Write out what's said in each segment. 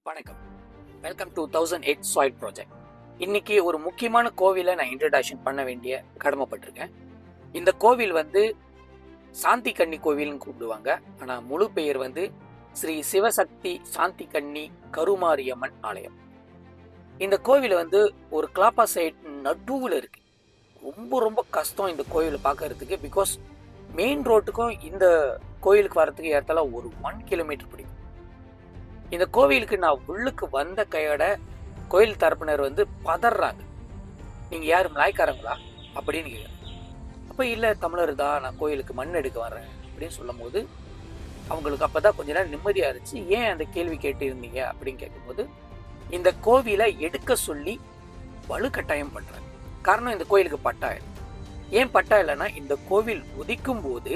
வணக்கம். Welcome to 1008 soil project. இன்னைக்கு ஒரு முக்கியமான கோவிலை நான் இன்ட்ரடக்ஷன் பண்ண வேண்டிய கடமைப்பட்டிருக்கேன். இந்த கோவில் சாந்தி கன்னி கோவில்னு கூப்பிடுவாங்க. ஆனால் முழு பெயர் ஸ்ரீ சிவசக்தி சாந்தி கன்னி கருமாரியம்மன் ஆலயம். இந்த கோவில் ஒரு கிளாப்பா சைட் நடுவில் இருக்கு. ரொம்ப ரொம்ப கஷ்டம் இந்த கோவிலை பார்க்கறதுக்கு. பிகாஸ் மெயின் ரோட்டுக்கும் இந்த கோயிலுக்கு வர்றதுக்கு ஏற்றால ஒரு 1 கிலோமீட்டர் பிடிக்கும். இந்த கோவிலுக்கு நான் உள்ளுக்கு வந்த கையோட கோயில் தரப்பினர் பதறாங்க. நீங்க யாரு மலாய்க்காரங்களா அப்படின்னு கேட்குறேன். அப்ப இல்ல தமிழர் தான், நான் கோயிலுக்கு மண் எடுக்க வர்றேன் அப்படின்னு சொல்லும் போது அவங்களுக்கு அப்பதான் கொஞ்ச நேரம் நிம்மதியா இருந்துச்சு. ஏன் அந்த கேள்வி கேட்டு இருந்தீங்க அப்படின்னு கேட்கும்போது, இந்த கோவிலை எடுக்க சொல்லி வலுக்கட்டாயம் பண்றாங்க. காரணம் இந்த கோயிலுக்கு பட்டா இல்லை. ஏன் பட்டா இல்லைன்னா, இந்த கோவில் உதிக்கும் போது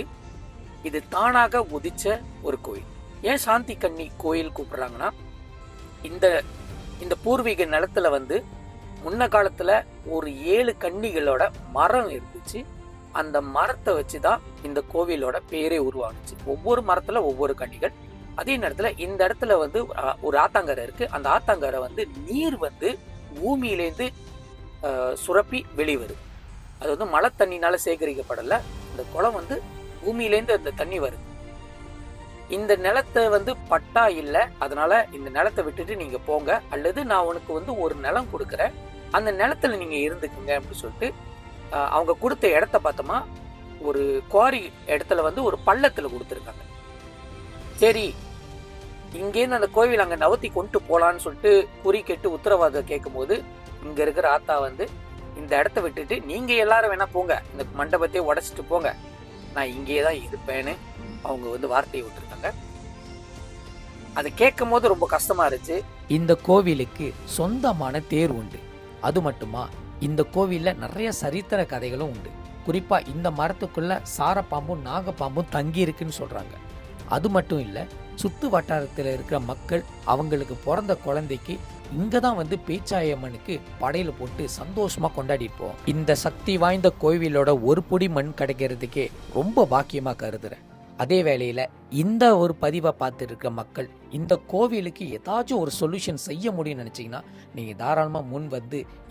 இது தானாக உதிச்ச ஒரு கோயில். ஏன் சாந்தி கன்னி கோயில் கூப்பிடுறாங்கன்னா, இந்த பூர்வீக நிலத்துல முன்ன காலத்துல ஒரு 7 கன்னிகளோட மரம் இருந்துச்சு. அந்த மரத்தை வச்சுதான் இந்த கோவிலோட பேரே உருவானுச்சு. ஒவ்வொரு மரத்துல ஒவ்வொரு கன்னிகள். அதே நேரத்துல இந்த இடத்துல ஒரு ஆத்தாங்கரை இருக்கு. அந்த ஆத்தாங்கரை நீர் பூமியிலேருந்து சுரப்பி வெளிவருது. அது மழை தண்ணினால சேகரிக்கப்படல. இந்த குளம் பூமியிலேருந்து அந்த தண்ணி வருது. இந்த நிலத்தை பட்டா இல்லை, அதனால இந்த நிலத்தை விட்டுட்டு நீங்க போங்க, அல்லது நான் உனக்கு ஒரு நிலம் கொடுக்குறேன், அந்த நிலத்துல நீங்க இருந்துக்குங்க அப்படின்னு சொல்லிட்டு அவங்க கொடுத்த இடத்த பார்த்தோமா ஒரு குவாரி இடத்துல ஒரு பள்ளத்துல கொடுத்துருக்காங்க. சரி, இங்கேருந்து அந்த கோவில் அங்க நவத்தி கொண்டு போலான்னு சொல்லிட்டு குறி கேட்டு உத்தரவாதம் கேட்கும் போது, இங்க இருக்கிற ஆத்தா இந்த இடத்த விட்டுட்டு நீங்க எல்லாரும் வேணா போங்க, இந்த மண்டபத்தையே உடைச்சிட்டு போங்க, நான் இங்கேயே தான் இருப்பேன்னு அவங்க வார்த்தையை விட்டுருக்காங்க. அதை கேட்கும் போது ரொம்ப கஷ்டமா இருந்துச்சு. இந்த கோவிலுக்கு சொந்தமான தேர் உண்டு. அது மட்டுமா, இந்த கோவில்ல நிறைய சரித்திர கதைகளும் உண்டு. குறிப்பா இந்த மரத்துக்குள்ள சாரப்பாம்பும் நாகப்பாம்பும் தங்கி இருக்குன்னு சொல்றாங்க. அது மட்டும் இல்ல, சுத்து வட்டாரத்தில் இருக்கிற மக்கள் அவங்களுக்கு பிறந்த குழந்தைக்கு இங்கதான் பேச்சாயம்மனுக்கு படையில போட்டு சந்தோஷமா கொண்டாடிப்போம். இந்த சக்தி வாய்ந்த கோவிலோட ஒரு பொடி மண் கிடைக்கிறதுக்கே ரொம்ப பாக்கியமா கருதுறேன். அதே வேளையில இந்த ஒரு பதிவை பார்த்து இருக்க மக்கள் இந்த கோவிலுக்கு ஏதாச்சும் ஒரு சொல்யூஷன் செய்ய முடியும்னு நினைச்சீங்கன்னா, நீங்க தாராளமா முன்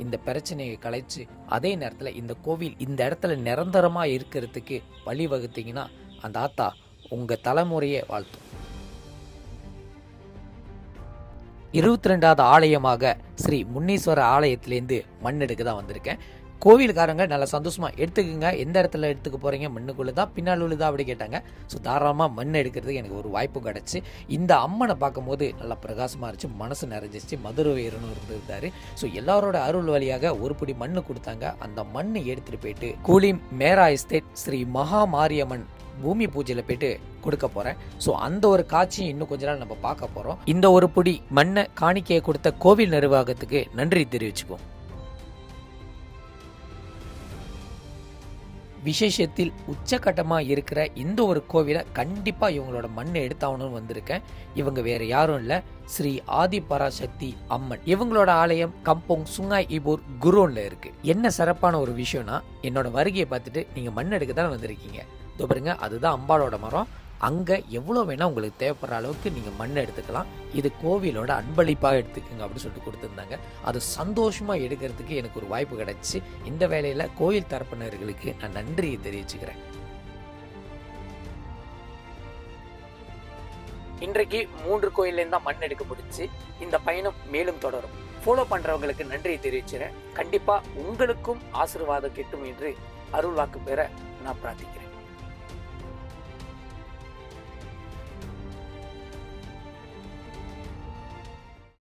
இந்த பிரச்சனையை கலைச்சு, அதே நேரத்துல இந்த கோவில் இந்த இடத்துல நிரந்தரமா இருக்கிறதுக்கு வழிவகுத்தீங்கன்னா, அந்த ஆத்தா உங்க தலைமுறையை வாழ்த்தும். 22வது ஆலயமாக ஸ்ரீ முன்னீஸ்வர ஆலயத்திலேருந்து மண் எடுக்க தான் வந்திருக்கேன். கோவிலுக்காரங்க நல்லா சந்தோஷமா எடுத்துக்குங்க, எந்த இடத்துல எடுத்துக்க போறீங்க, மண்ணுக்குள்ளதா பின்னால் உள்ளதா அப்படி கேட்டாங்க. ஸோ தாராளமாக மண் எடுக்கிறதுக்கு எனக்கு ஒரு வாய்ப்பு கிடச்சி, இந்த அம்மனை பார்க்கும்போது நல்லா பிரகாசமாக இருந்துச்சு, மனசு நிறைஞ்சிச்சு. மதுரை வீரனும் இருந்திருந்தாரு. ஸோ எல்லாரோட அருள் வழியாக ஒரு பிடி மண்ணு கொடுத்தாங்க. அந்த மண்ணை எடுத்துட்டு போயிட்டு கூலி மேரா எஸ்டேட் ஸ்ரீ மகா மாரியம்மன் பூமி பூஜையில போயிட்டு கொடுக்க போறேன். ஸோ அந்த ஒரு காட்சியும் இன்னும் கொஞ்ச நாள் நம்ம பார்க்க போறோம். இந்த ஒரு பிடி மண்ணை காணிக்கையை கொடுத்த கோவில் நிர்வாகத்துக்கு நன்றி தெரிவிச்சுக்குவோம். விசேஷத்தில் உச்சகட்டமாக இருக்கிற இந்த ஒரு கோவிலை கண்டிப்பாக இவங்களோட மண்ணை எடுத்தாகணும்னு வந்திருக்கேன். இவங்க வேற யாரும் இல்லை, ஸ்ரீ ஆதி பராசக்தி அம்மன். இவங்களோட ஆலயம் கம்போங் சுங்காய் இபூர் குரோன்ல இருக்கு. என்ன சிறப்பான ஒரு விஷயம்னா, என்னோட வருகையை பார்த்துட்டு நீங்கள் மண் எடுக்க தானே வந்திருக்கீங்க. இதோ பாருங்க, அதுதான் அம்பாளோட மரம். அங்கே எவ்வளோ வேணால் உங்களுக்கு தேவைப்படுற அளவுக்கு நீங்கள் மண்ணை எடுத்துக்கலாம். இது கோவிலோட அன்பளிப்பாக எடுத்துக்கோங்க அப்படின்னு சொல்லிட்டு கொடுத்துருந்தாங்க. அது சந்தோஷமாக எடுக்கிறதுக்கு எனக்கு ஒரு வாய்ப்பு கிடைச்சி, இந்த வேலையில் கோயில் தரப்பினர்களுக்கு நான் நன்றியை தெரிவிச்சுக்கிறேன். இன்றைக்கு 3 கோயிலேருந்து தான் மண் எடுக்க முடிச்சு. இந்த பயணம் மேலும் தொடரும். ஃபாலோ பண்ணுறவங்களுக்கு நன்றியை தெரிவிச்சுக்கிறேன். கண்டிப்பாக உங்களுக்கும் ஆசீர்வாதம் கிட்டும் என்று அருள் வாக்கு பெற நான் பிரார்த்திக்கிறேன்.